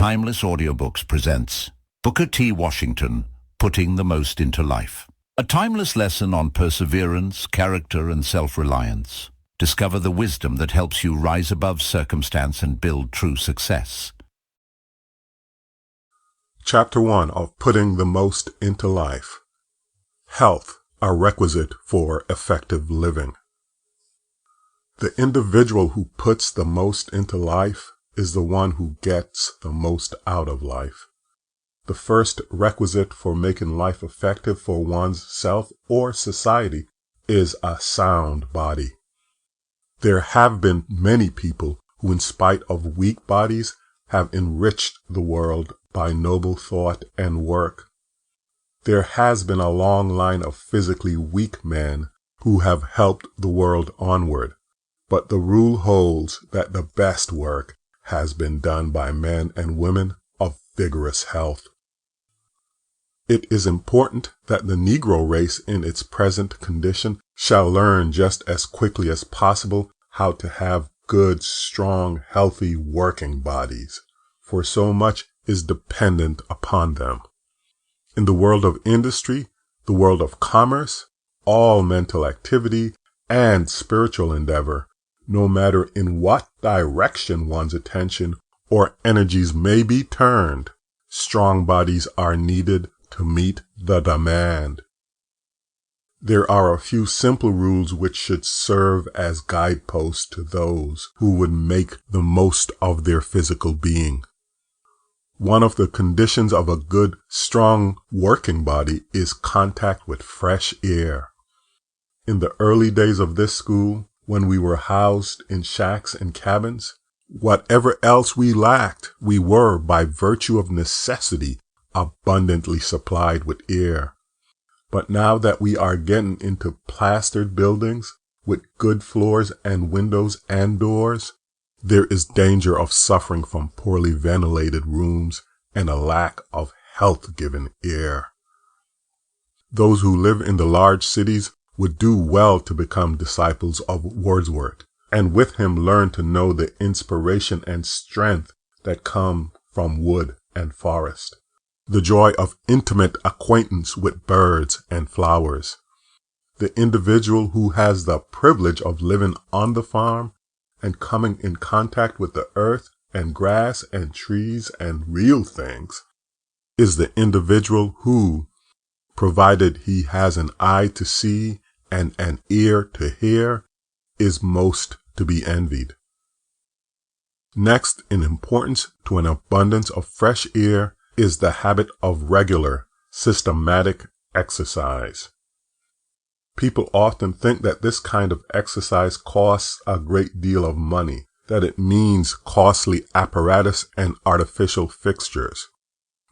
Timeless Audiobooks presents Booker T. Washington, Putting the Most into Life. A timeless lesson on perseverance, character, and self-reliance. Discover the wisdom that helps you rise above circumstance and build true success. Chapter 1 of Putting the Most into Life. Health, a requisite for effective living. The individual who puts the most into life is the one who gets the most out of life. The first requisite for making life effective for one's self or society is a sound body. There have been many people who, in spite of weak bodies, have enriched the world by noble thought and work. There has been a long line of physically weak men who have helped the world onward, but the rule holds that the best work has been done by men and women of vigorous health. It is important that the Negro race in its present condition shall learn just as quickly as possible how to have good, strong, healthy working bodies, for so much is dependent upon them. In the world of industry, the world of commerce, all mental activity, and spiritual endeavor, no matter in what direction one's attention or energies may be turned, strong bodies are needed to meet the demand. There are a few simple rules which should serve as guideposts to those who would make the most of their physical being. One of the conditions of a good, strong working body is contact with fresh air. In the early days of this school, when we were housed in shacks and cabins, whatever else we lacked, we were, by virtue of necessity, abundantly supplied with air. But now that we are getting into plastered buildings with good floors and windows and doors, there is danger of suffering from poorly ventilated rooms and a lack of health-giving air. Those who live in the large cities would do well to become disciples of Wordsworth, and with him learn to know the inspiration and strength that come from wood and forest, the joy of intimate acquaintance with birds and flowers. The individual who has the privilege of living on the farm and coming in contact with the earth and grass and trees and real things is the individual who, provided he has an eye to see and an ear to hear, is most to be envied. Next in importance to an abundance of fresh air is the habit of regular, systematic exercise. People often think that this kind of exercise costs a great deal of money, that it means costly apparatus and artificial fixtures.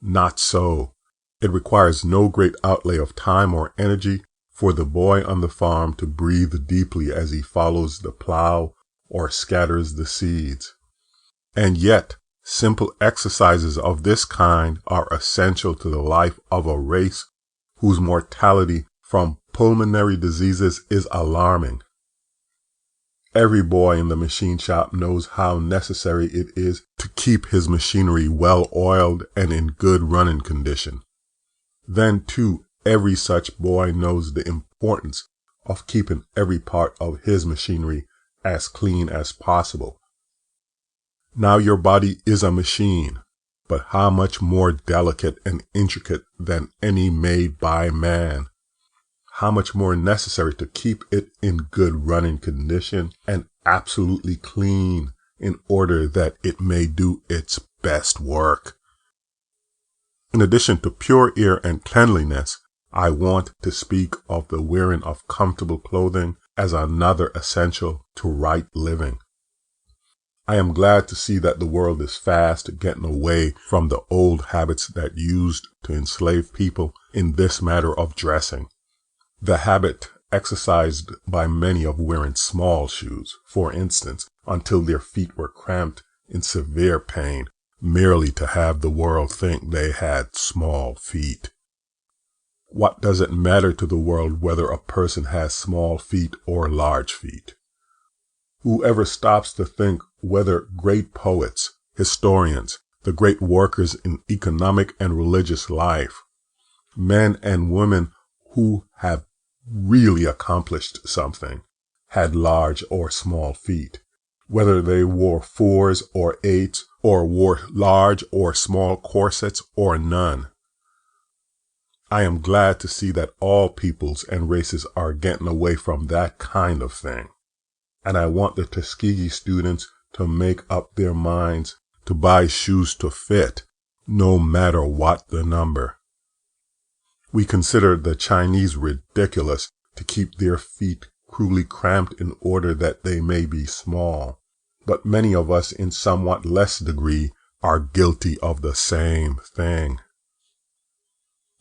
Not so. It requires no great outlay of time or energy for the boy on the farm to breathe deeply as he follows the plow or scatters the seeds. And yet, simple exercises of this kind are essential to the life of a race whose mortality from pulmonary diseases is alarming. Every boy in the machine shop knows how necessary it is to keep his machinery well oiled and in good running condition. Then, too, every such boy knows the importance of keeping every part of his machinery as clean as possible. Now your body is a machine, but how much more delicate and intricate than any made by man. How much more necessary to keep it in good running condition and absolutely clean in order that it may do its best work. In addition to pure air and cleanliness, I want to speak of the wearing of comfortable clothing as another essential to right living. I am glad to see that the world is fast getting away from the old habits that used to enslave people in this matter of dressing. The habit exercised by many of wearing small shoes, for instance, until their feet were cramped in severe pain, merely to have the world think they had small feet. What does it matter to the world whether a person has small feet or large feet? Whoever stops to think whether great poets, historians, the great workers in economic and religious life, men and women who have really accomplished something, had large or small feet, whether they wore 4s or 8s or wore large or small corsets or none. I am glad to see that all peoples and races are getting away from that kind of thing. And I want the Tuskegee students to make up their minds to buy shoes to fit, no matter what the number. We consider the Chinese ridiculous to keep their feet cruelly cramped in order that they may be small, but many of us in somewhat less degree are guilty of the same thing.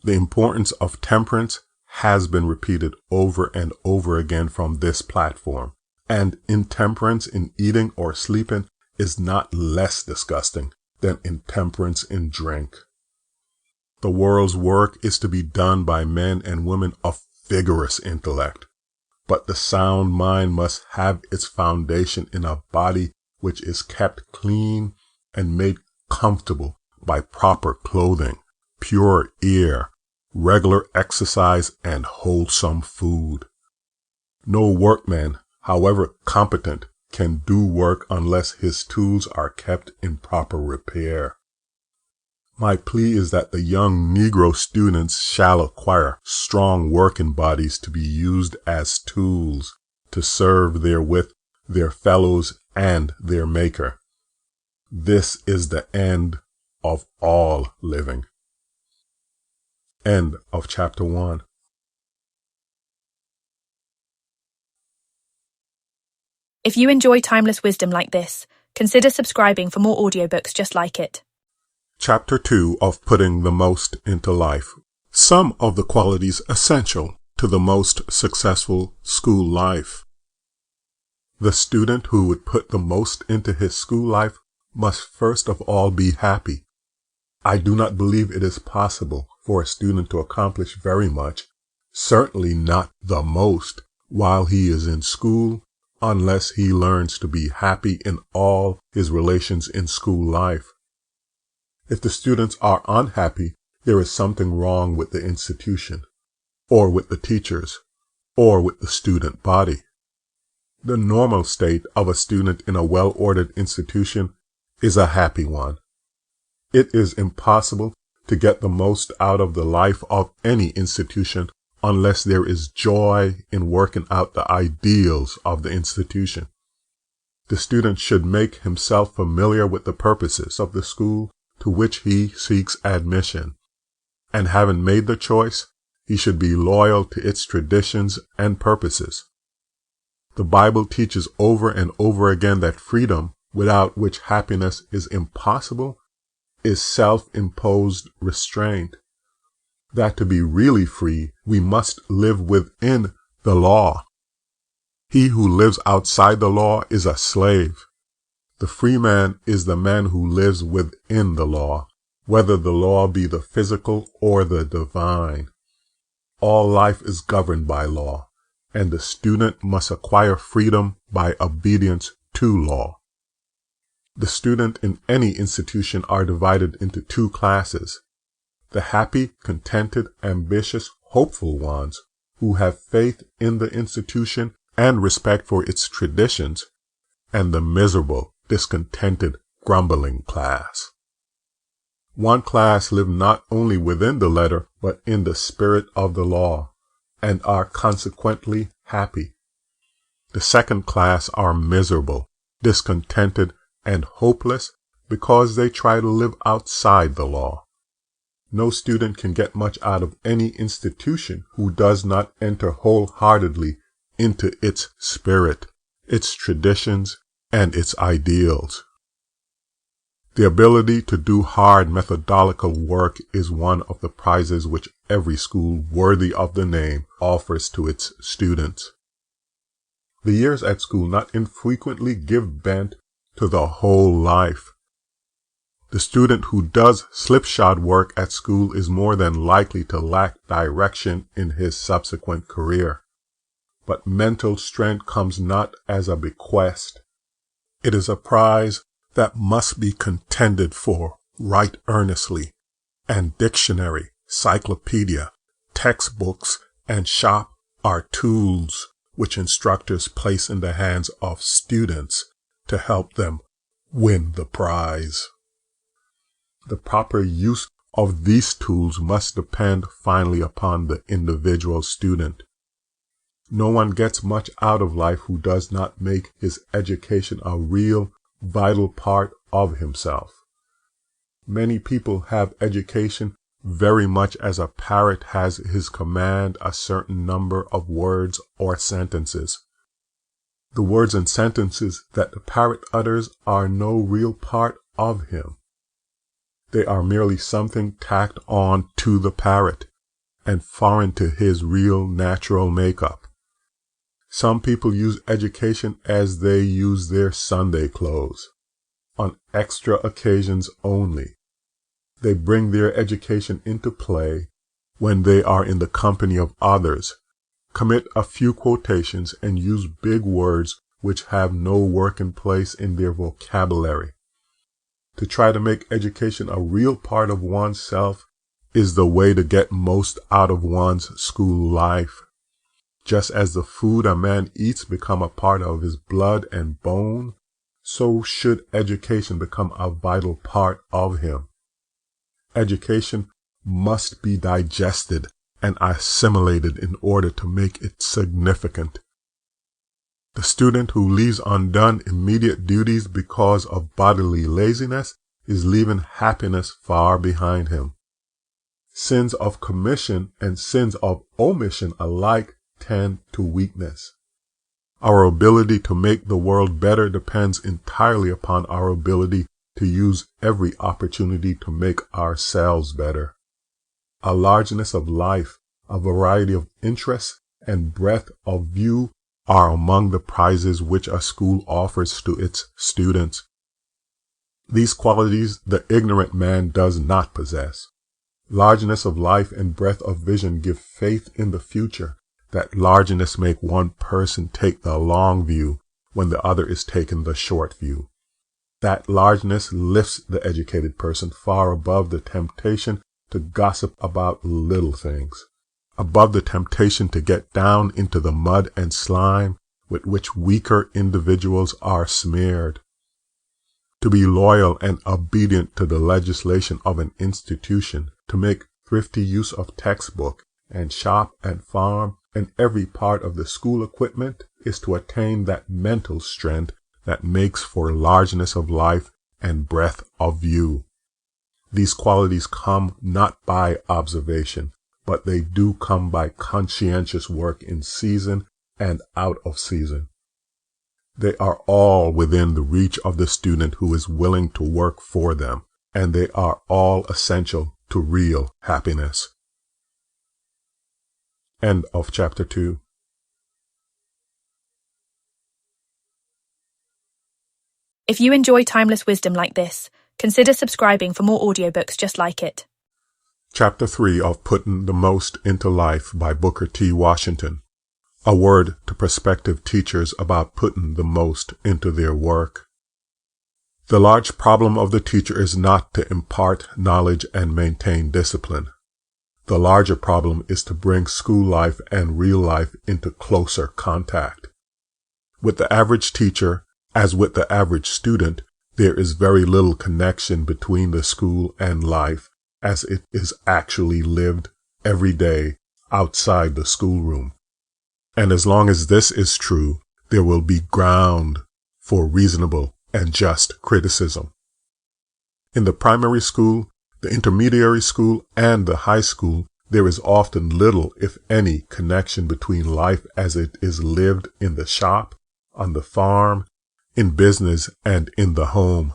The importance of temperance has been repeated over and over again from this platform, and intemperance in eating or sleeping is not less disgusting than intemperance in drink. The world's work is to be done by men and women of vigorous intellect, but the sound mind must have its foundation in a body which is kept clean and made comfortable by proper clothing, pure air, regular exercise, and wholesome food. No workman, however competent, can do work unless his tools are kept in proper repair. My plea is that the young Negro students shall acquire strong working bodies to be used as tools to serve therewith their fellows and their Maker. This is the end of all living. End of chapter 1. If you enjoy timeless wisdom like this, consider subscribing for more audiobooks just like it. Chapter 2 of Putting the Most into Life. Some of the qualities essential to the most successful school life. The student who would put the most into his school life must first of all be happy. I do not believe it is possible for a student to accomplish very much, certainly not the most, while he is in school, unless he learns to be happy in all his relations in school life. If the students are unhappy, there is something wrong with the institution, or with the teachers, or with the student body. The normal state of a student in a well-ordered institution is a happy one. It is impossible to get the most out of the life of any institution unless there is joy in working out the ideals of the institution. The student should make himself familiar with the purposes of the school to which he seeks admission, and having made the choice, he should be loyal to its traditions and purposes. The Bible teaches over and over again that freedom, without which happiness is impossible, is self-imposed restraint. That to be really free, we must live within the law. He who lives outside the law is a slave. The free man is the man who lives within the law, whether the law be the physical or the divine. All life is governed by law, and the student must acquire freedom by obedience to law. The student in any institution are divided into two classes: the happy, contented, ambitious, hopeful ones, who have faith in the institution and respect for its traditions, and the miserable, discontented, grumbling class. One class live not only within the letter, but in the spirit of the law, and are consequently happy. The second class are miserable, discontented, and hopeless because they try to live outside the law. No student can get much out of any institution who does not enter wholeheartedly into its spirit, its traditions, and its ideals. The ability to do hard methodological work is one of the prizes which every school worthy of the name offers to its students. The years at school not infrequently give bent to the whole life. The student who does slipshod work at school is more than likely to lack direction in his subsequent career. But mental strength comes not as a bequest. It is a prize that must be contended for write earnestly, and dictionary, cyclopedia, textbooks, and shop are tools which instructors place in the hands of students to help them win the prize. The proper use of these tools must depend finally upon the individual student. No one gets much out of life who does not make his education a real, vital part of himself. Many people have education very much as a parrot has his command a certain number of words or sentences. The words and sentences that the parrot utters are no real part of him. They are merely something tacked on to the parrot and foreign to his real natural makeup. Some people use education as they use their Sunday clothes, on extra occasions only. They bring their education into play when they are in the company of others, commit a few quotations, and use big words which have no working place in their vocabulary. To try to make education a real part of oneself is the way to get most out of one's school life. Just as the food a man eats become a part of his blood and bone, so should education become a vital part of him. Education must be digested and assimilated in order to make it significant. The student who leaves undone immediate duties because of bodily laziness is leaving happiness far behind him. Sins of commission and sins of omission alike tend to weakness. Our ability to make the world better depends entirely upon our ability to use every opportunity to make ourselves better. A largeness of life, a variety of interests, and breadth of view are among the prizes which a school offers to its students. These qualities the ignorant man does not possess. Largeness of life and breadth of vision give faith in the future. That largeness make one person take the long view when the other is taking the short view. That largeness lifts the educated person far above the temptation to gossip about little things, above the temptation to get down into the mud and slime with which weaker individuals are smeared. To be loyal and obedient to the legislation of an institution, to make thrifty use of textbook and shop and farm and every part of the school equipment is to attain that mental strength that makes for largeness of life and breadth of view. These qualities come not by observation, but they do come by conscientious work in season and out of season. They are all within the reach of the student who is willing to work for them, and they are all essential to real happiness. End of chapter 2. If you enjoy timeless wisdom like this, consider subscribing for more audiobooks just like it. Chapter 3 of Putting the Most into Life by Booker T. Washington. A word to prospective teachers about putting the most into their work. The large problem of the teacher is not to impart knowledge and maintain discipline. The larger problem is to bring school life and real life into closer contact. With the average teacher, as with the average student, there is very little connection between the school and life as it is actually lived every day outside the schoolroom. And as long as this is true, there will be ground for reasonable and just criticism. In the primary school, the intermediate school, and the high school, there is often little, if any, connection between life as it is lived in the shop, on the farm, in business, and in the home.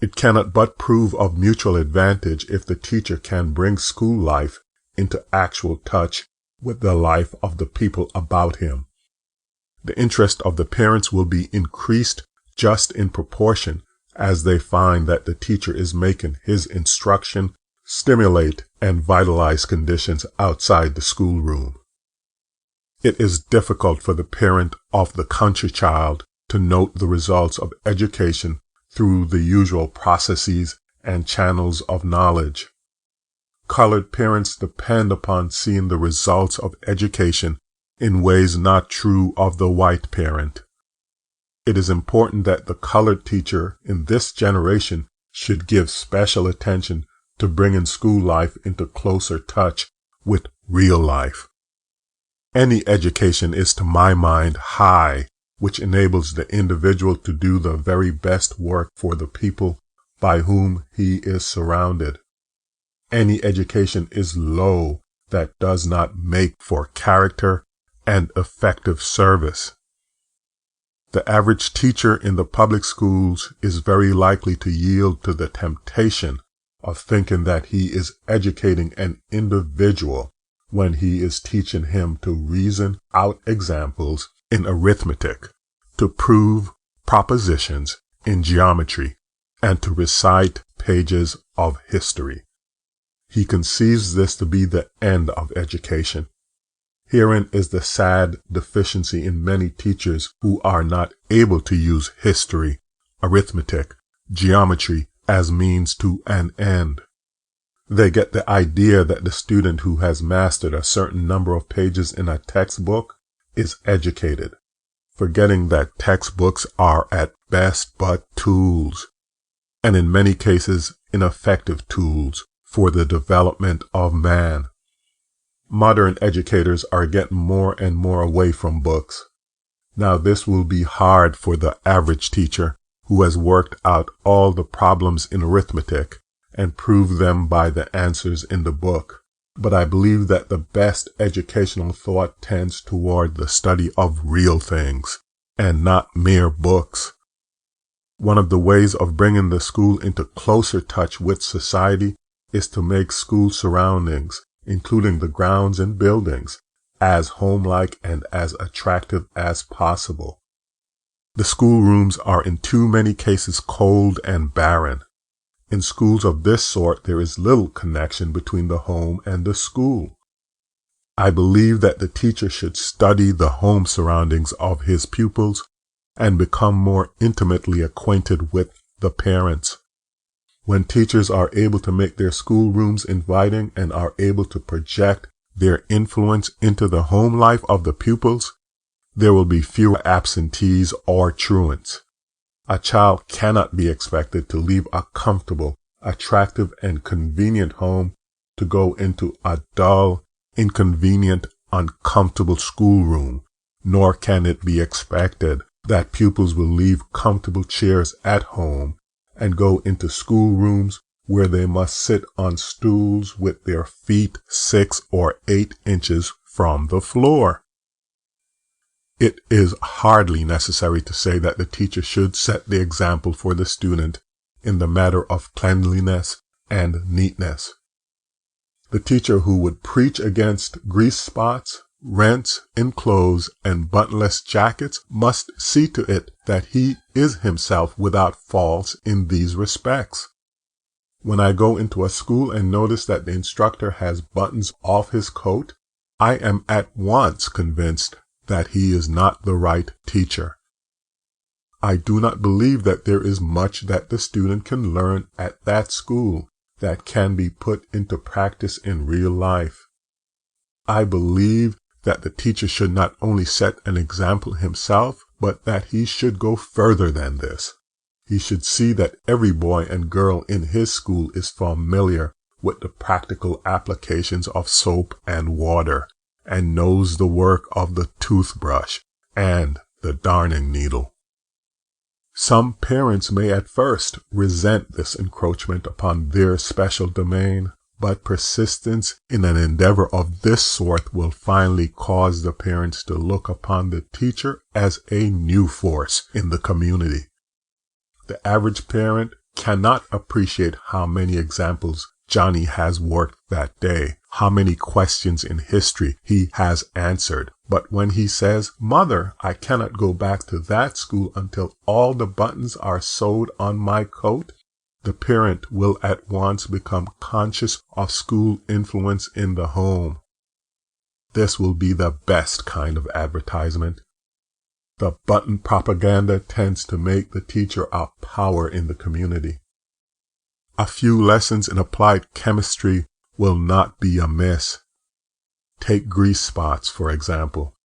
It cannot but prove of mutual advantage if the teacher can bring school life into actual touch with the life of the people about him. The interest of the parents will be increased just in proportion as they find that the teacher is making his instruction stimulate and vitalize conditions outside the schoolroom. It is difficult for the parent of the country child to note the results of education through the usual processes and channels of knowledge. Colored parents depend upon seeing the results of education in ways not true of the white parent. It is important that the colored teacher in this generation should give special attention to bringing school life into closer touch with real life. Any education is, to my mind, high, which enables the individual to do the very best work for the people by whom he is surrounded. Any education is low that does not make for character and effective service. The average teacher in the public schools is very likely to yield to the temptation of thinking that he is educating an individual when he is teaching him to reason out examples in arithmetic, to prove propositions in geometry, and to recite pages of history. He conceives this to be the end of education. Herein is the sad deficiency in many teachers who are not able to use history, arithmetic, geometry as means to an end. They get the idea that the student who has mastered a certain number of pages in a textbook is educated, forgetting that textbooks are at best but tools, and in many cases ineffective tools for the development of man. Modern educators are getting more and more away from books. Now this will be hard for the average teacher who has worked out all the problems in arithmetic and proved them by the answers in the book. But I believe that the best educational thought tends toward the study of real things and not mere books. One of the ways of bringing the school into closer touch with society is to make school surroundings, including the grounds and buildings, as homelike and as attractive as possible. The schoolrooms are in too many cases cold and barren. In schools of this sort, there is little connection between the home and the school. I believe that the teacher should study the home surroundings of his pupils and become more intimately acquainted with the parents. When teachers are able to make their schoolrooms inviting and are able to project their influence into the home life of the pupils, there will be fewer absentees or truants. A child cannot be expected to leave a comfortable, attractive, and convenient home to go into a dull, inconvenient, uncomfortable schoolroom, nor can it be expected that pupils will leave comfortable chairs at home and go into schoolrooms where they must sit on stools with their feet 6 or 8 inches from the floor. It is hardly necessary to say that the teacher should set the example for the student in the matter of cleanliness and neatness. The teacher who would preach against grease spots, rents in clothes, and buttonless jackets must see to it that he is himself without faults in these respects. When I go into a school and notice that the instructor has buttons off his coat, I am at once convinced that he is not the right teacher. I do not believe that there is much that the student can learn at that school that can be put into practice in real life. I believe that the teacher should not only set an example himself, but that he should go further than this. He should see that every boy and girl in his school is familiar with the practical applications of soap and water, and knows the work of the toothbrush and the darning needle. Some parents may at first resent this encroachment upon their special domain, but persistence in an endeavor of this sort will finally cause the parents to look upon the teacher as a new force in the community. The average parent cannot appreciate how many examples Johnny has worked that day, how many questions in history he has answered. But when he says, "Mother, I cannot go back to that school until all the buttons are sewed on my coat," the parent will at once become conscious of school influence in the home. This will be the best kind of advertisement. The button propaganda tends to make the teacher a power in the community. A few lessons in applied chemistry will not be amiss. Take grease spots, for example.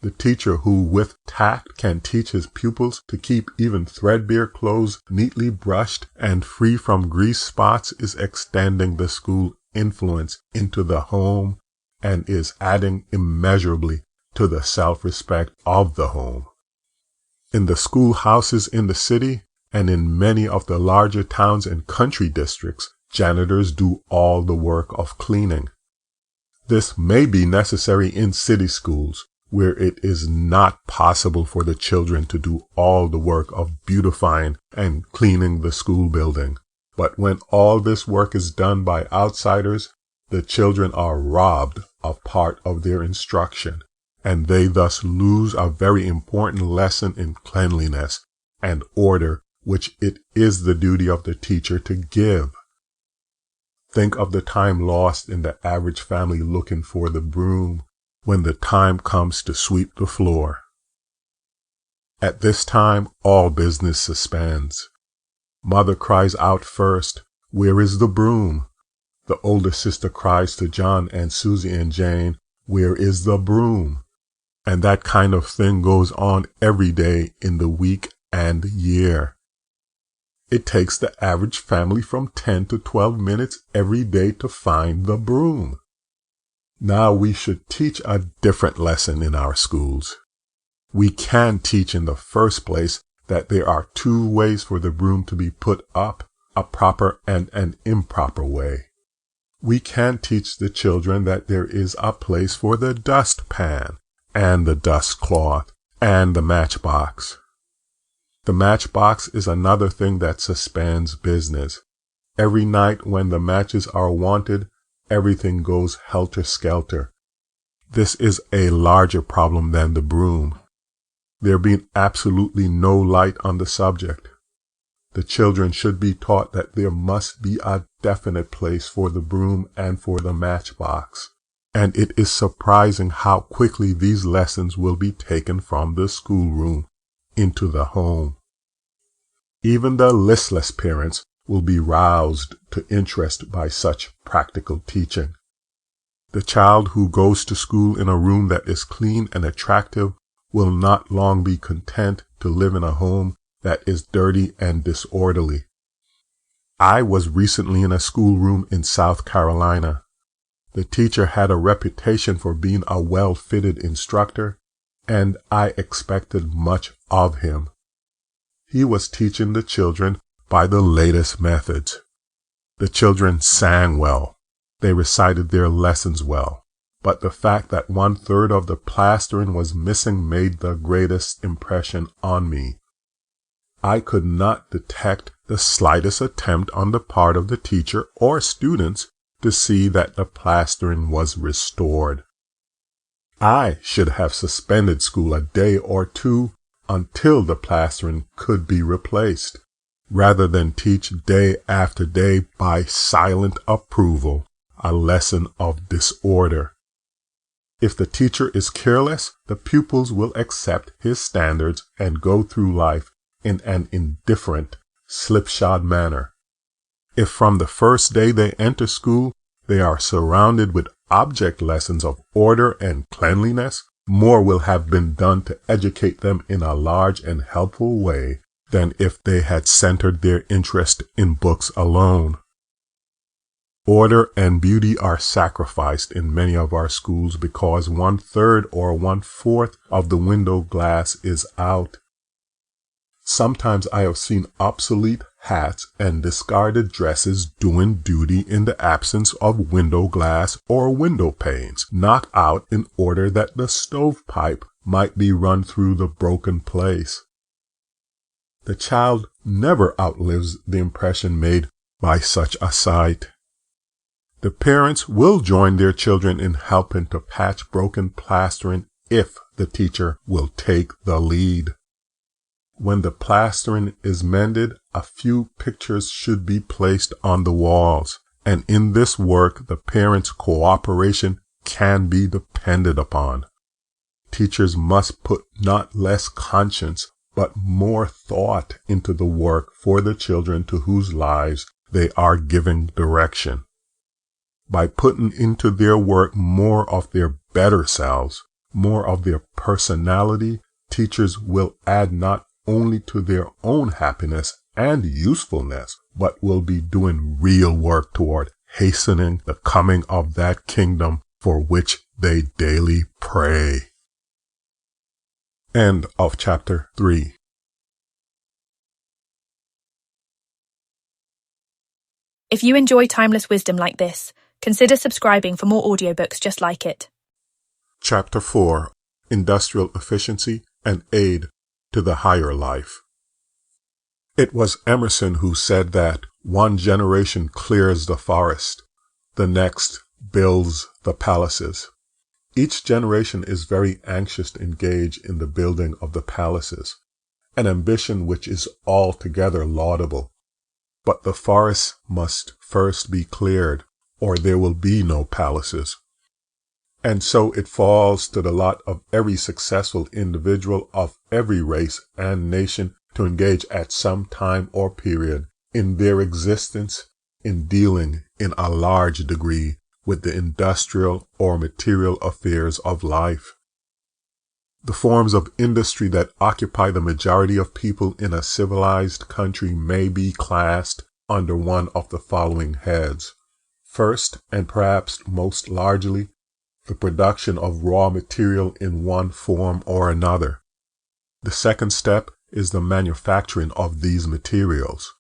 The teacher who with tact can teach his pupils to keep even threadbare clothes neatly brushed and free from grease spots is extending the school influence into the home and is adding immeasurably to the self-respect of the home. In the schoolhouses in the city and in many of the larger towns and country districts, janitors do all the work of cleaning. This may be necessary in city schools, where it is not possible for the children to do all the work of beautifying and cleaning the school building. But when all this work is done by outsiders, the children are robbed of part of their instruction, and they thus lose a very important lesson in cleanliness and order, which it is the duty of the teacher to give. Think of the time lost in the average family looking for the broom when the time comes to sweep the floor. At this time, all business suspends. Mother cries out first, "Where is the broom?" The older sister cries to John and Susie and Jane, "Where is the broom?" And that kind of thing goes on every day in the week and year. It takes the average family from 10 to 12 minutes every day to find the broom. Now we should teach a different lesson in our schools. We can teach in the first place that there are two ways for the broom to be put up, a proper and an improper way. We can teach the children that there is a place for the dustpan and the dust cloth and the matchbox. The matchbox is another thing that suspends business. Every night when the matches are wanted, everything goes helter-skelter. This is a larger problem than the broom. There being absolutely no light on the subject. The children should be taught that there must be a definite place for the broom and for the matchbox. And it is surprising how quickly these lessons will be taken from the schoolroom into the home. Even the listless parents will be roused to interest by such practical teaching. The child who goes to school in a room that is clean and attractive will not long be content to live in a home that is dirty and disorderly. I was recently in a schoolroom in South Carolina. The teacher had a reputation for being a well-fitted instructor, and I expected much of him. He was teaching the children by the latest methods. The children sang well. They recited their lessons well. But the fact that 1/3 of the plastering was missing made the greatest impression on me. I could not detect the slightest attempt on the part of the teacher or students to see that the plastering was restored. I should have suspended school a day or two until the plastering could be replaced, rather than teach day after day by silent approval a lesson of disorder. If the teacher is careless, the pupils will accept his standards and go through life in an indifferent, slipshod manner. If from the first day they enter school, they are surrounded with object lessons of order and cleanliness, more will have been done to educate them in a large and helpful way than if they had centered their interest in books alone. Order and beauty are sacrificed in many of our schools because 1/3 or 1/4 of the window glass is out. Sometimes I have seen obsolete hats and discarded dresses doing duty in the absence of window glass or window panes, knocked out in order that the stovepipe might be run through the broken place. The child never outlives the impression made by such a sight. The parents will join their children in helping to patch broken plastering if the teacher will take the lead. When the plastering is mended, a few pictures should be placed on the walls, and in this work the parents' cooperation can be depended upon. Teachers must put not less conscience but more thought into the work for the children to whose lives they are giving direction. By putting into their work more of their better selves, more of their personality, teachers will add not only to their own happiness and usefulness, but will be doing real work toward hastening the coming of that kingdom for which they daily pray. End of chapter 3. If you enjoy timeless wisdom like this, consider subscribing for more audiobooks just like it. Chapter 4. Industrial Efficiency and Aid to the Higher Life. It was Emerson who said that one generation clears the forest, the next builds the palaces. Each generation is very anxious to engage in the building of the palaces, an ambition which is altogether laudable. But the forests must first be cleared, or there will be no palaces. And so it falls to the lot of every successful individual of every race and nation to engage at some time or period in their existence in dealing in a large degree with the industrial or material affairs of life. The forms of industry that occupy the majority of people in a civilized country may be classed under one of the following heads. First, and perhaps most largely, the production of raw material in one form or another. The second step is the manufacturing of these materials.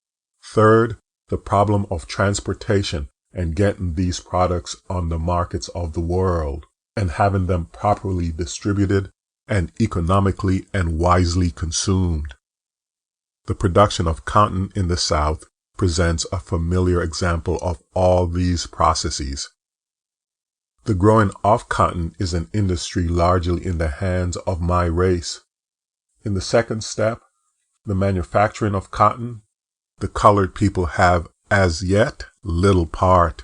Third, the problem of transportation and getting these products on the markets of the world and having them properly distributed and economically and wisely consumed. The production of cotton in the South presents a familiar example of all these processes. The growing of cotton is an industry largely in the hands of my race. In the second step, the manufacturing of cotton, the colored people have as yet little part.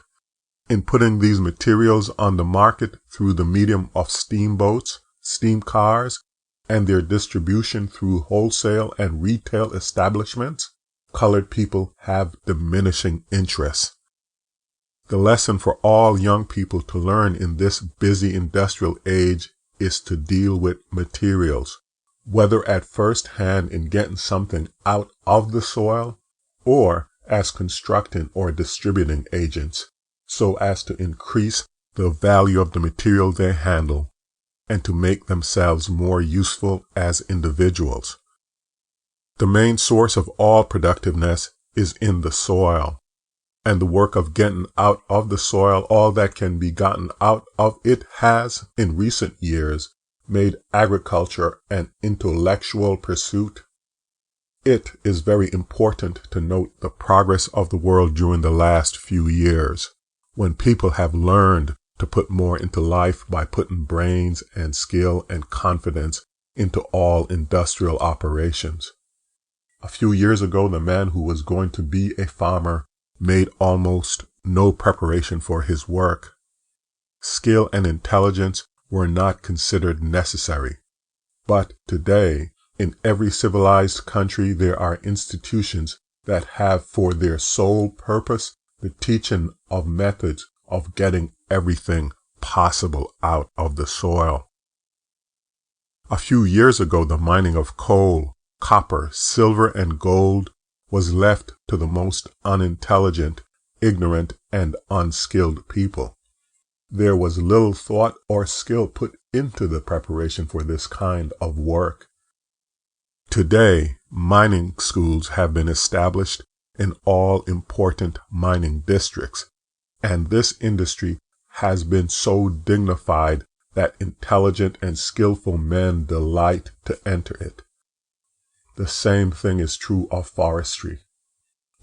In putting these materials on the market through the medium of steamboats, steam cars, and their distribution through wholesale and retail establishments, colored people have diminishing interests. The lesson for all young people to learn in this busy industrial age is to deal with materials, whether at first hand in getting something out of the soil or as constructing or distributing agents, so as to increase the value of the material they handle and to make themselves more useful as individuals. The main source of all productiveness is in the soil, and the work of getting out of the soil all that can be gotten out of it has, in recent years, made agriculture an intellectual pursuit. It is very important to note the progress of the world during the last few years, when people have learned to put more into life by putting brains and skill and confidence into all industrial operations. A few years ago, the man who was going to be a farmer made almost no preparation for his work. Skill and intelligence were not considered necessary. But today, in every civilized country, there are institutions that have for their sole purpose the teaching of methods of getting everything possible out of the soil. A few years ago, the mining of coal, copper, silver, and gold was left to the most unintelligent, ignorant, and unskilled people. There was little thought or skill put into the preparation for this kind of work. Today, mining schools have been established in all important mining districts, and this industry has been so dignified that intelligent and skillful men delight to enter it. The same thing is true of forestry.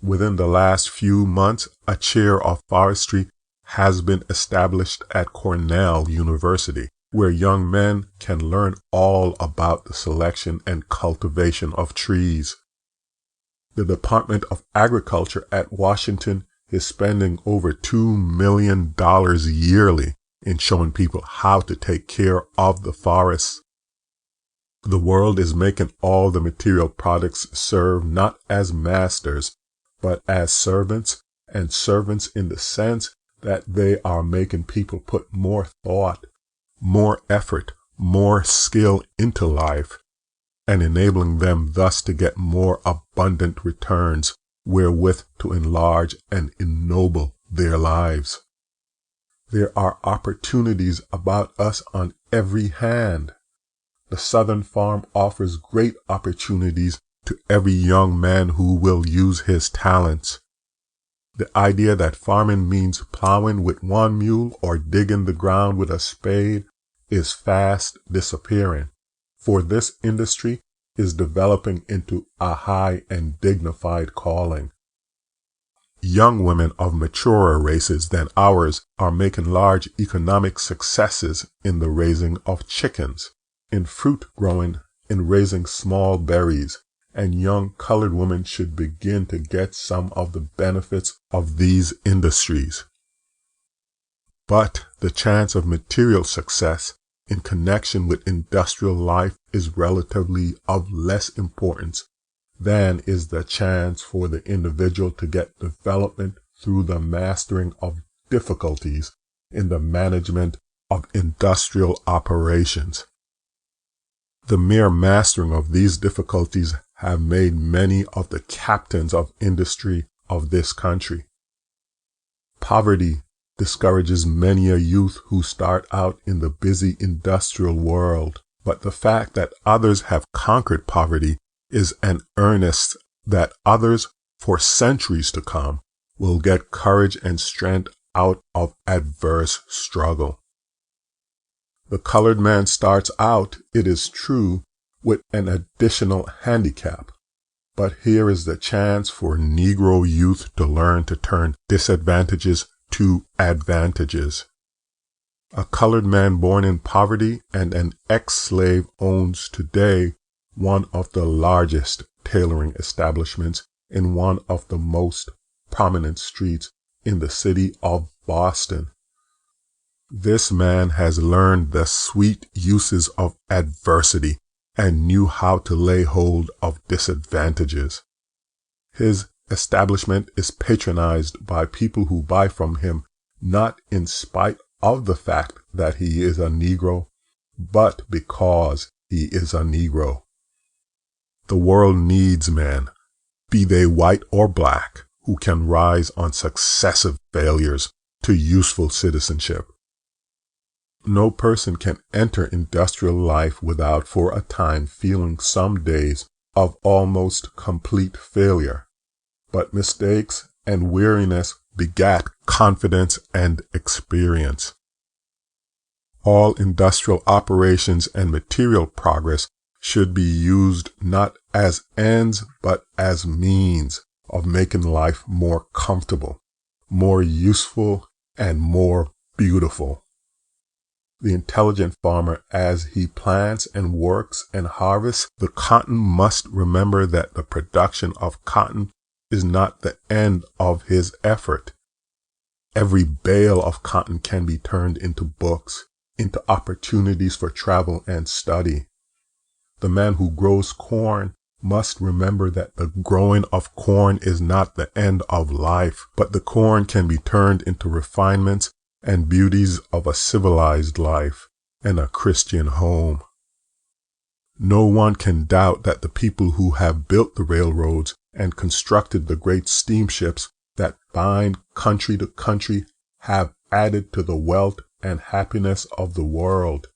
Within the last few months, a chair of forestry has been established at Cornell University, where young men can learn all about the selection and cultivation of trees. The Department of Agriculture at Washington is spending over $2 million yearly in showing people how to take care of the forests. The world is making all the material products serve not as masters, but as servants and servants in the sense that they are making people put more thought, more effort, more skill into life, and enabling them thus to get more abundant returns wherewith to enlarge and ennoble their lives. There are opportunities about us on every hand. The Southern farm offers great opportunities to every young man who will use his talents. The idea that farming means plowing with one mule or digging the ground with a spade is fast disappearing, for this industry is developing into a high and dignified calling. Young women of maturer races than ours are making large economic successes in the raising of chickens, in fruit growing, in raising small berries, and young colored women should begin to get some of the benefits of these industries. But the chance of material success in connection with industrial life is relatively of less importance than is the chance for the individual to get development through the mastering of difficulties in the management of industrial operations. The mere mastering of these difficulties have made many of the captains of industry of this country. Poverty discourages many a youth who start out in the busy industrial world, but the fact that others have conquered poverty is an earnest that others for centuries to come will get courage and strength out of adverse struggle. The colored man starts out, it is true, with an additional handicap, but here is the chance for Negro youth to learn to turn disadvantages to advantages. A colored man born in poverty and an ex-slave owns today one of the largest tailoring establishments in one of the most prominent streets in the city of Boston. This man has learned the sweet uses of adversity and knew how to lay hold of disadvantages. His establishment is patronized by people who buy from him not in spite of the fact that he is a Negro, but because he is a Negro. The world needs men, be they white or black, who can rise on successive failures to useful citizenship. No person can enter industrial life without for a time feeling some days of almost complete failure, but mistakes and weariness begat confidence and experience. All industrial operations and material progress should be used not as ends but as means of making life more comfortable, more useful, and more beautiful. The intelligent farmer, as he plants and works and harvests the cotton, must remember that the production of cotton is not the end of his effort. Every bale of cotton can be turned into books, into opportunities for travel and study. The man who grows corn must remember that the growing of corn is not the end of life, but the corn can be turned into refinements and beauties of a civilized life and a Christian home. No one can doubt that the people who have built the railroads and constructed the great steamships that bind country to country have added to the wealth and happiness of the world.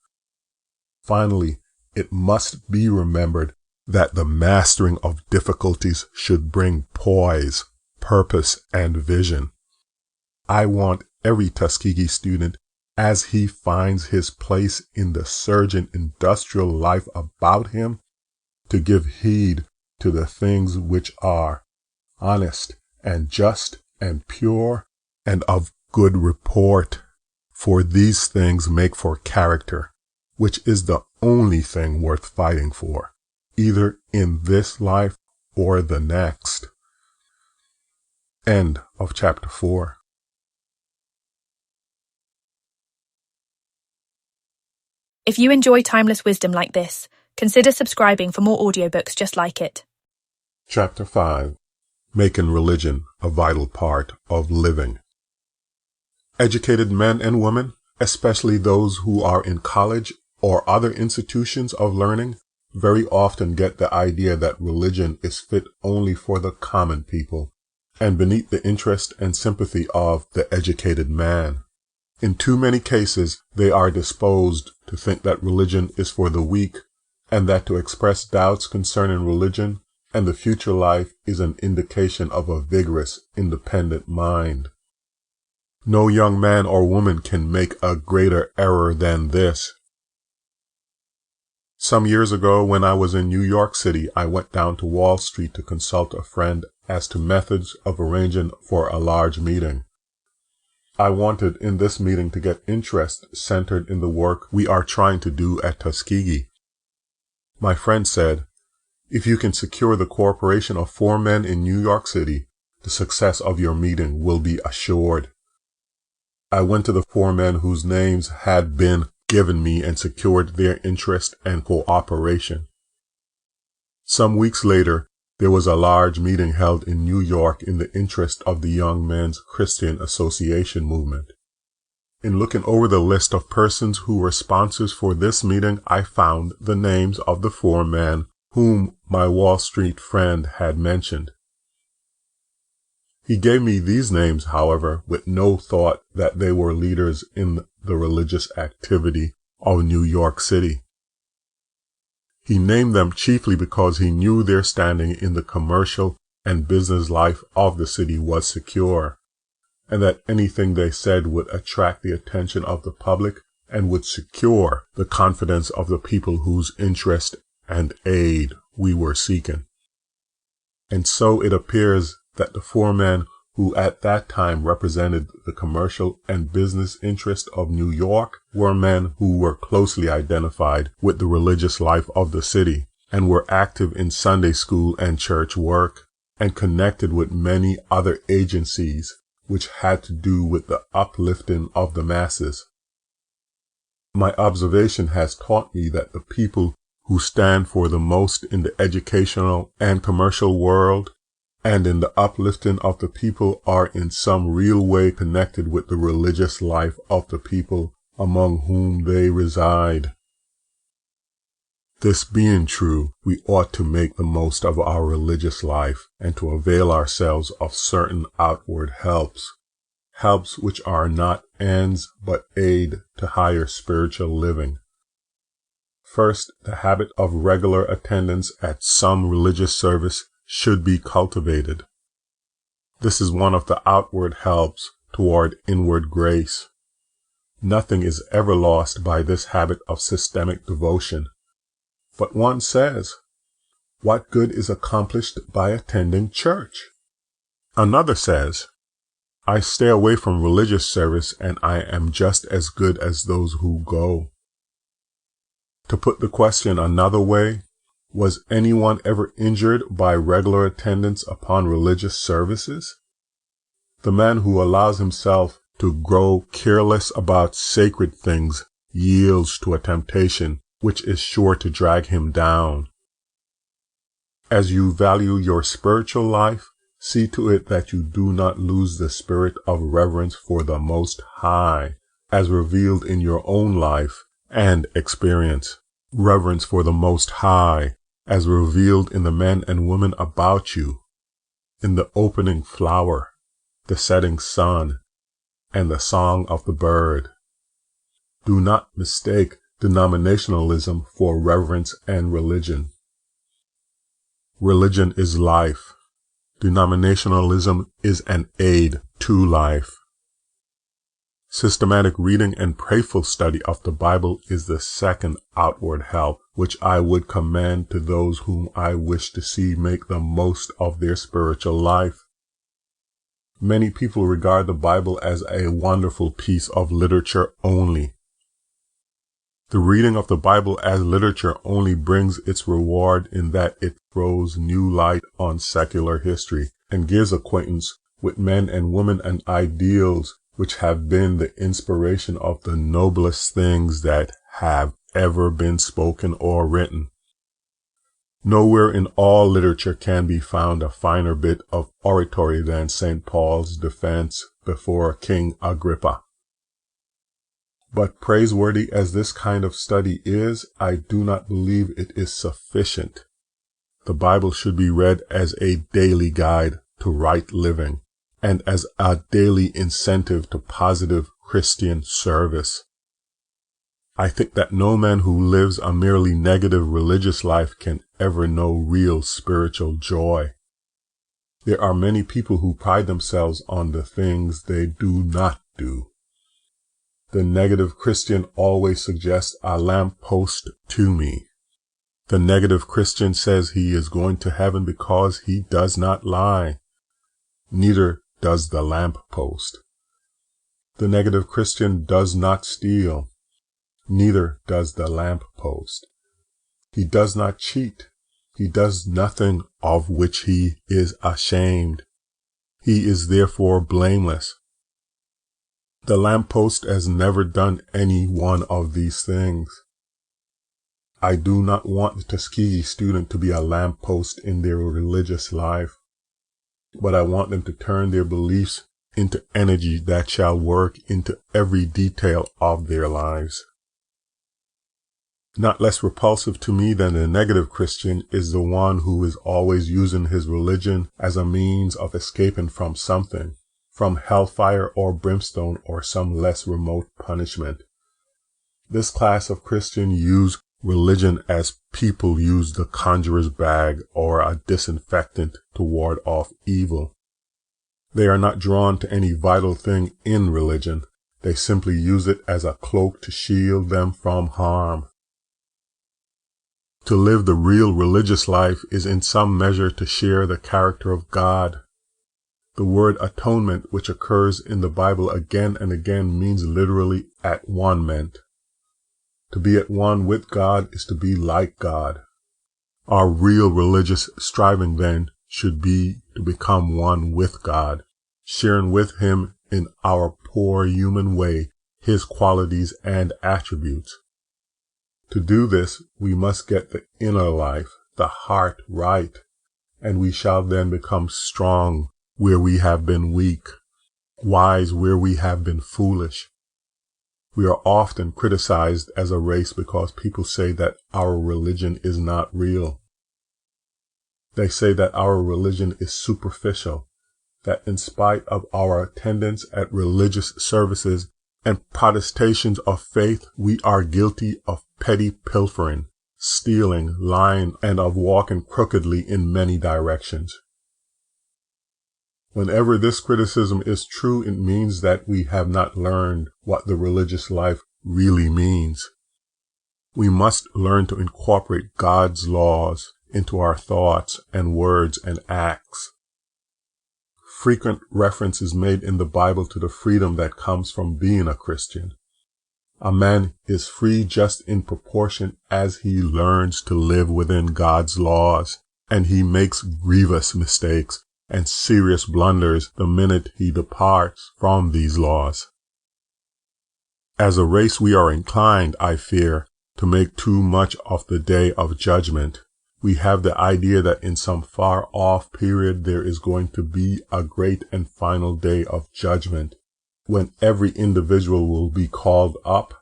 Finally, it must be remembered that the mastering of difficulties should bring poise, purpose, and vision. I want every Tuskegee student, as he finds his place in the surging industrial life about him, to give heed to the things which are honest and just and pure and of good report, for these things make for character, which is the only thing worth fighting for, either in this life or the next. End of chapter 4. If you enjoy timeless wisdom like this, consider subscribing for more audiobooks just like it. Chapter 5. making religion a vital part of living. Educated men and women, especially those who are in college or other institutions of learning, very often get the idea that religion is fit only for the common people and beneath the interest and sympathy of the educated man. In too many cases, they are disposed to think that religion is for the weak, and that to express doubts concerning religion and the future life is an indication of a vigorous, independent mind. No young man or woman can make a greater error than this. Some years ago, when I was in New York City, I went down to Wall Street to consult a friend as to methods of arranging for a large meeting. I wanted in this meeting to get interest centered in the work we are trying to do at Tuskegee. My friend said, "If you can secure the cooperation of 4 men in New York City, the success of your meeting will be assured." I went to the 4 men whose names had been given me and secured their interest and cooperation. Some weeks later, there was a large meeting held in New York in the interest of the Young Men's Christian Association movement. In looking over the list of persons who were sponsors for this meeting, I found the names of the 4 men whom my Wall Street friend had mentioned. He gave me these names, however, with no thought that they were leaders in the religious activity of New York City. He named them chiefly because he knew their standing in the commercial and business life of the city was secure, and that anything they said would attract the attention of the public and would secure the confidence of the people whose interest and aid we were seeking. And so it appears that the 4 men who at that time represented the commercial and business interest of New York were men who were closely identified with the religious life of the city and were active in Sunday school and church work and connected with many other agencies which had to do with the uplifting of the masses. My observation has taught me that the people who stand for the most in the educational and commercial world and in the uplifting of the people are in some real way connected with the religious life of the people among whom they reside. This being true, we ought to make the most of our religious life and to avail ourselves of certain outward helps which are not ends but aid to higher spiritual living. First, the habit of regular attendance at some religious service should be cultivated. This is one of the outward helps toward inward grace. Nothing is ever lost by this habit of systemic devotion. But one says, what good is accomplished by attending church? Another says, I stay away from religious service and I am just as good as those who go. To put the question another way, was anyone ever injured by regular attendance upon religious services? The man who allows himself to grow careless about sacred things yields to a temptation which is sure to drag him down. As you value your spiritual life, see to it that you do not lose the spirit of reverence for the Most High, as revealed in your own life and experience. Reverence for the Most High, as revealed in the men and women about you, in the opening flower, the setting sun, and the song of the bird. Do not mistake denominationalism for reverence and religion. Religion is life. Denominationalism is an aid to life. Systematic reading and prayerful study of the Bible is the second outward help which I would commend to those whom I wish to see make the most of their spiritual life. Many people regard the Bible as a wonderful piece of literature only. The reading of the Bible as literature only brings its reward in that it throws new light on secular history and gives acquaintance with men and women and ideals which have been the inspiration of the noblest things that have ever been spoken or written. Nowhere in all literature can be found a finer bit of oratory than St. Paul's defense before King Agrippa. But praiseworthy as this kind of study is, I do not believe it is sufficient. The Bible should be read as a daily guide to right living and as a daily incentive to positive Christian service. I think that no man who lives a merely negative religious life can ever know real spiritual joy. There are many people who pride themselves on the things they do not do. The negative Christian always suggests a lamppost to me. The negative Christian says he is going to heaven because he does not lie. Neither does the lamppost. The negative Christian does not steal. Neither does the lamppost. He does not cheat. He does nothing of which he is ashamed. He is therefore blameless. The lamppost has never done any one of these things. I do not want the Tuskegee student to be a lamppost in their religious life, but I want them to turn their beliefs into energy that shall work into every detail of their lives. Not less repulsive to me than the negative Christian is the one who is always using his religion as a means of escaping from something, from hellfire or brimstone or some less remote punishment. This class of Christian use religion as people use the conjurer's bag or a disinfectant to ward off evil. They are not drawn to any vital thing in religion. They simply use it as a cloak to shield them from harm. To live the real religious life is in some measure to share the character of God. The word atonement, which occurs in the Bible again and again, means literally at one-ment. To be at one with God is to be like God. Our real religious striving then should be to become one with God, sharing with Him in our poor human way His qualities and attributes. To do this, we must get the inner life, the heart right, and we shall then become strong where we have been weak, wise where we have been foolish. We are often criticized as a race because people say that our religion is not real. They say that our religion is superficial, that in spite of our attendance at religious services and protestations of faith, we are guilty of petty pilfering, stealing, lying, and of walking crookedly in many directions. Whenever this criticism is true, it means that we have not learned what the religious life really means. We must learn to incorporate God's laws into our thoughts and words and acts. Frequent reference is made in the Bible to the freedom that comes from being a Christian. A man is free just in proportion as he learns to live within God's laws, and he makes grievous mistakes and serious blunders the minute he departs from these laws. As a race, we are inclined, I fear, to make too much of the day of judgment. We have the idea that in some far-off period there is going to be a great and final day of judgment, when every individual will be called up,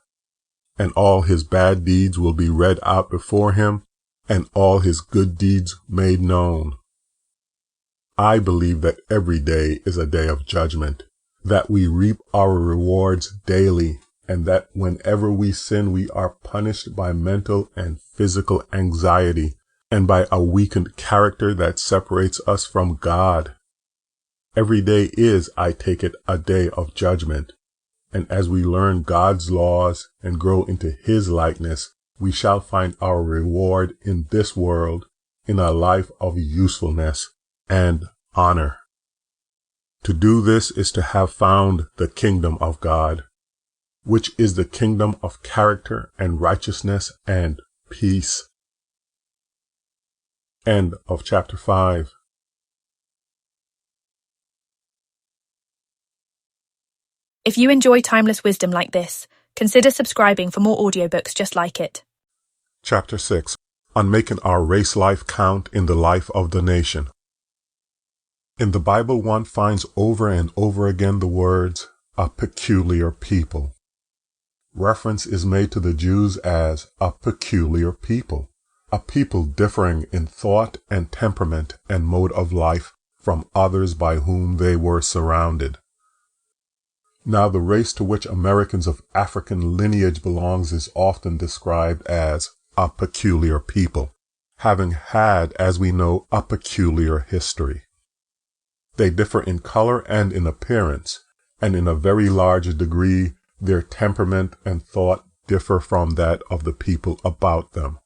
and all his bad deeds will be read out before him, and all his good deeds made known. I believe that every day is a day of judgment, that we reap our rewards daily, and that whenever we sin we are punished by mental and physical anxiety, and by a weakened character that separates us from God. Every day is, I take it, a day of judgment, and as we learn God's laws and grow into His likeness, we shall find our reward in this world in a life of usefulness and honor. To do this is to have found the kingdom of God, which is the kingdom of character and righteousness and peace. End of chapter 5. If you enjoy timeless wisdom like this, consider subscribing for more audiobooks just like it. Chapter 6. on making our race life count in the life of the nation. In the Bible, one finds over and over again the words, a peculiar people. Reference is made to the Jews as a peculiar people, a people differing in thought and temperament and mode of life from others by whom they were surrounded. Now, the race to which Americans of African lineage belongs is often described as a peculiar people, having had, as we know, a peculiar history. They differ in color and in appearance, and in a very large degree, their temperament and thought differ from that of the people about them.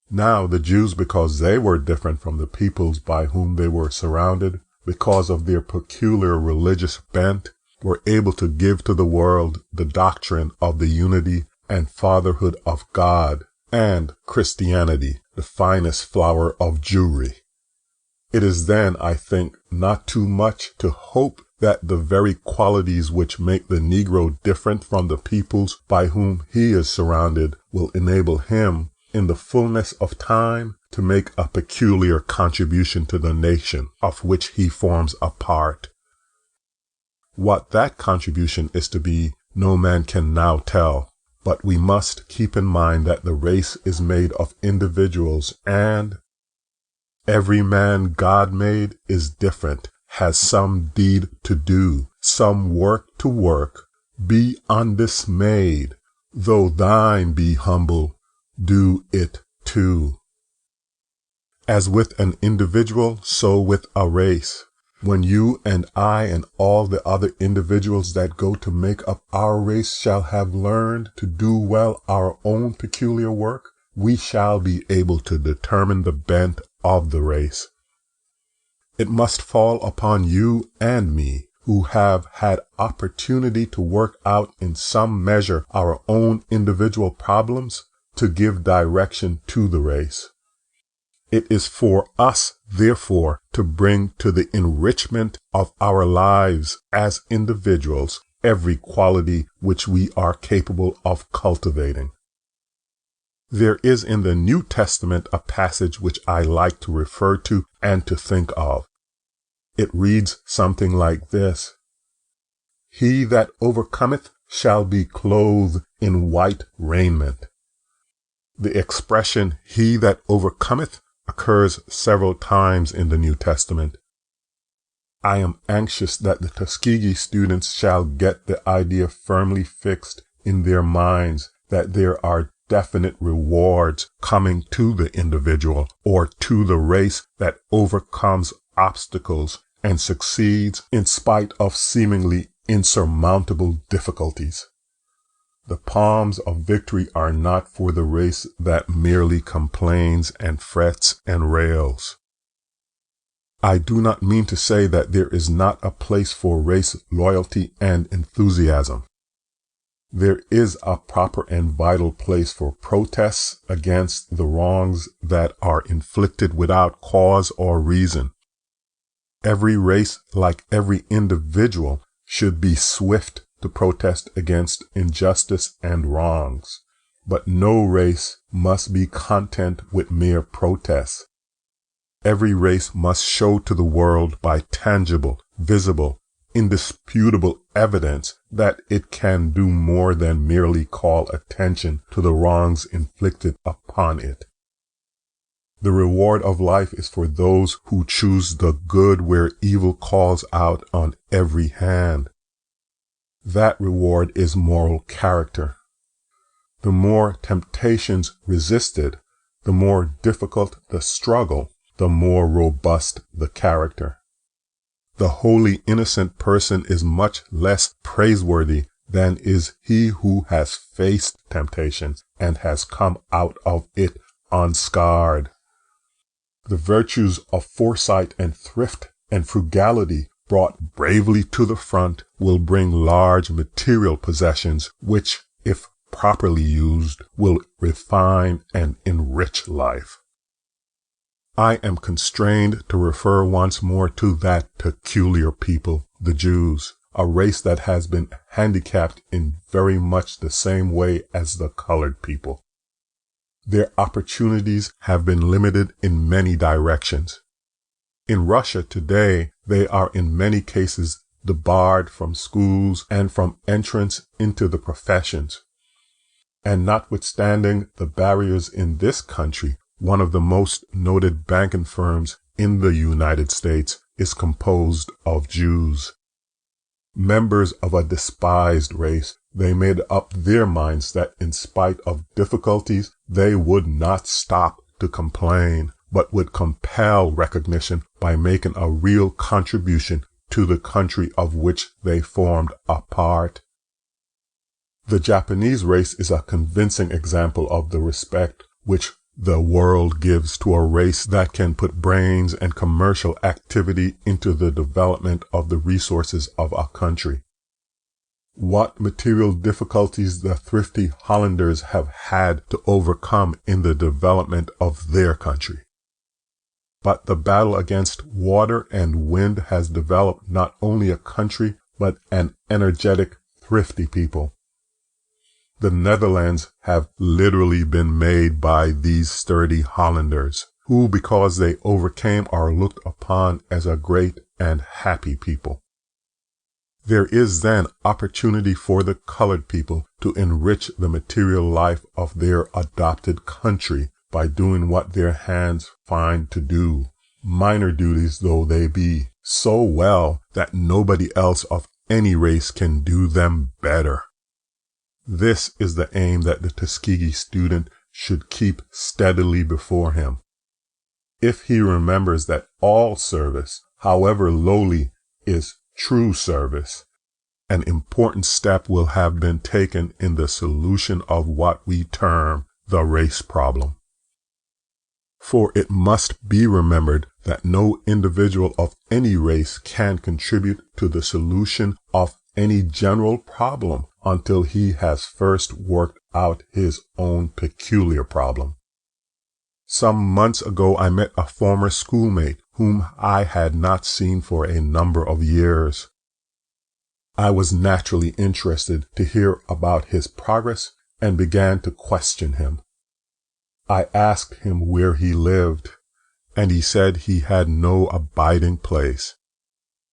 Now, the Jews, because they were different from the peoples by whom they were surrounded, because of their peculiar religious bent, were able to give to the world the doctrine of the unity and fatherhood of God, and Christianity, the finest flower of Jewry. It is then, I think, not too much to hope that the very qualities which make the Negro different from the peoples by whom he is surrounded will enable him, in the fullness of time, to make a peculiar contribution to the nation of which he forms a part. What that contribution is to be, no man can now tell, but we must keep in mind that the race is made of individuals, and every man God made is different, has some deed to do, some work to work. Be undismayed, though thine be humble, do it too. As with an individual, so with a race. When you and I and all the other individuals that go to make up our race shall have learned to do well our own peculiar work, we shall be able to determine the bent of the race. It must fall upon you and me, who have had opportunity to work out in some measure our own individual problems, to give direction to the race. It is for us, therefore, to bring to the enrichment of our lives as individuals every quality which we are capable of cultivating. There is in the New Testament a passage which I like to refer to and to think of. It reads something like this: He that overcometh shall be clothed in white raiment. The expression, he that overcometh, occurs several times in the New Testament. I am anxious that the Tuskegee students shall get the idea firmly fixed in their minds that there are definite rewards coming to the individual or to the race that overcomes obstacles and succeeds in spite of seemingly insurmountable difficulties. The palms of victory are not for the race that merely complains and frets and rails. I do not mean to say that there is not a place for race loyalty and enthusiasm. There is a proper and vital place for protests against the wrongs that are inflicted without cause or reason. Every race, like every individual, should be swift to protest against injustice and wrongs. But no race must be content with mere protests. Every race must show to the world by tangible, visible, indisputable evidence that it can do more than merely call attention to the wrongs inflicted upon it. The reward of life is for those who choose the good where evil calls out on every hand. That reward is moral character. The more temptations resisted, the more difficult the struggle, the more robust the character. The wholly innocent person is much less praiseworthy than is he who has faced temptation and has come out of it unscarred. The virtues of foresight and thrift and frugality brought bravely to the front will bring large material possessions which, if properly used, will refine and enrich life. I am constrained to refer once more to that peculiar people, the Jews, a race that has been handicapped in very much the same way as the colored people. their opportunities have been limited in many directions. In Russia today, they are in many cases debarred from schools and from entrance into the professions. And notwithstanding the barriers in this country, one of the most noted banking firms in the United States is composed of Jews. Members of a despised race, they made up their minds that in spite of difficulties, they would not stop to complain, but would compel recognition by making a real contribution to the country of which they formed a part. The Japanese race is a convincing example of the respect which the world gives to a race that can put brains and commercial activity into the development of the resources of a country. What material difficulties the thrifty Hollanders have had to overcome in the development of their country. But the battle against water and wind has developed not only a country, but an energetic, thrifty people. The Netherlands have literally been made by these sturdy Hollanders, who, because they overcame, are looked upon as a great and happy people. There is then opportunity for the colored people to enrich the material life of their adopted country by doing what their hands find to do, minor duties though they be, so well that nobody else of any race can do them better. This is the aim that the Tuskegee student should keep steadily before him. If he remembers that all service, however lowly, is true service, an important step will have been taken in the solution of what we term the race problem. For it must be remembered that no individual of any race can contribute to the solution of any general problem until he has first worked out his own peculiar problem. Some months ago I met a former schoolmate whom I had not seen for a number of years. I was naturally interested to hear about his progress and began to question him. I asked him where he lived, and he said he had no abiding place.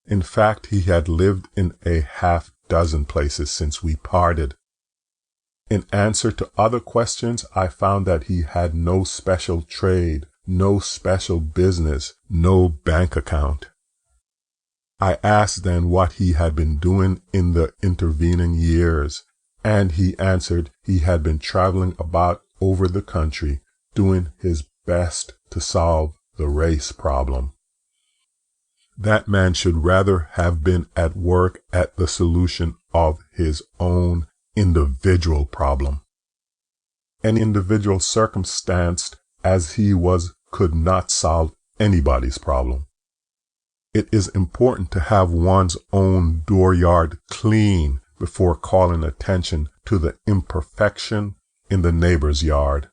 In fact, he had lived in a half-dozen places since we parted. In answer to other questions, I found that he had no special trade, no special business, no bank account. I asked then what he had been doing in the intervening years, and he answered he had been traveling about over the country, doing his best to solve the race problem. That man should rather have been at work at the solution of his own individual problem. An individual circumstanced as he was could not solve anybody's problem. It is important to have one's own dooryard clean before calling attention to the imperfection in the neighbor's yard.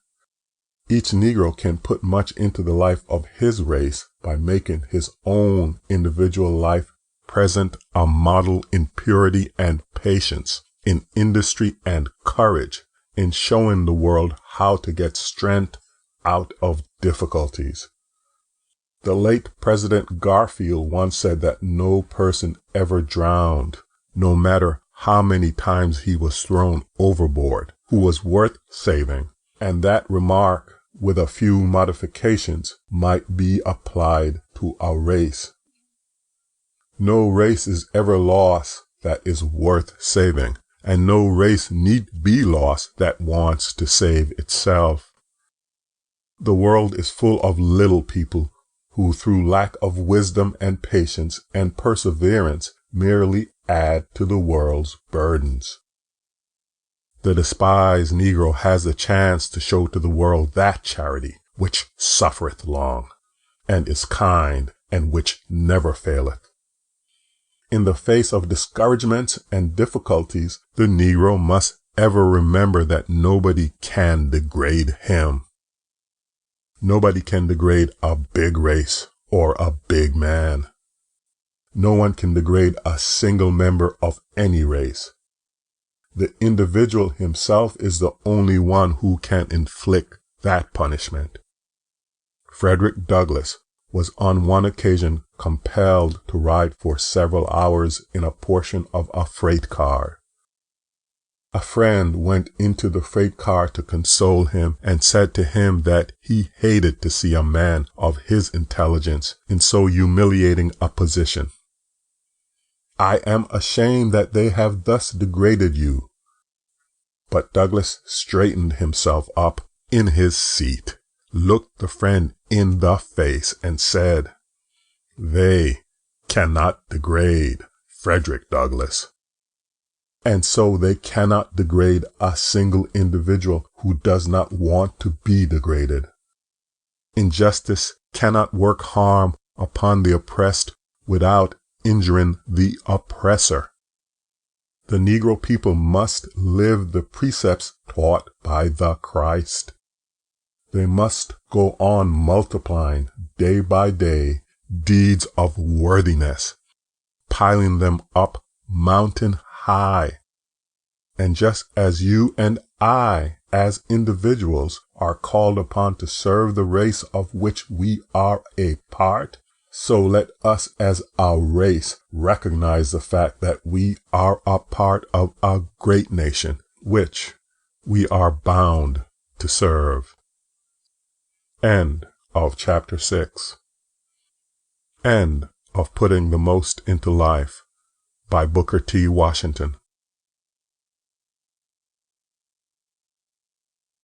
Each Negro can put much into the life of his race by making his own individual life present a model in purity and patience, in industry and courage, in showing the world how to get strength out of difficulties. The late President Garfield once said that no person ever drowned, no matter how many times he was thrown overboard, who was worth saving, and that remark, with a few modifications, might be applied to a race. No race is ever lost that is worth saving, and no race need be lost that wants to save itself. The world is full of little people who, through lack of wisdom and patience and perseverance, merely add to the world's burdens. The despised Negro has a chance to show to the world that charity which suffereth long, and is kind, and which never faileth. In the face of discouragements and difficulties, the Negro must ever remember that nobody can degrade him. Nobody can degrade a big race or a big man. No one can degrade a single member of any race. The individual himself is the only one who can inflict that punishment. Frederick Douglass was on one occasion compelled to ride for several hours in a portion of a freight car. A friend went into the freight car to console him and said to him that he hated to see a man of his intelligence in so humiliating a position. "I am ashamed that they have thus degraded you." But Douglass straightened himself up in his seat, looked the friend in the face, and said, "They cannot degrade Frederick Douglass. And so they cannot degrade a single individual who does not want to be degraded. Injustice cannot work harm upon the oppressed without injuring the oppressor. The Negro people must live the precepts taught by the Christ. They must go on multiplying day by day deeds of worthiness, piling them up mountain high. And just as you and I, as individuals, are called upon to serve the race of which we are a part, so let us as a race recognize the fact that we are a part of a great nation, which we are bound to serve. End of chapter 6. End of Putting the Most into Life by Booker T. Washington.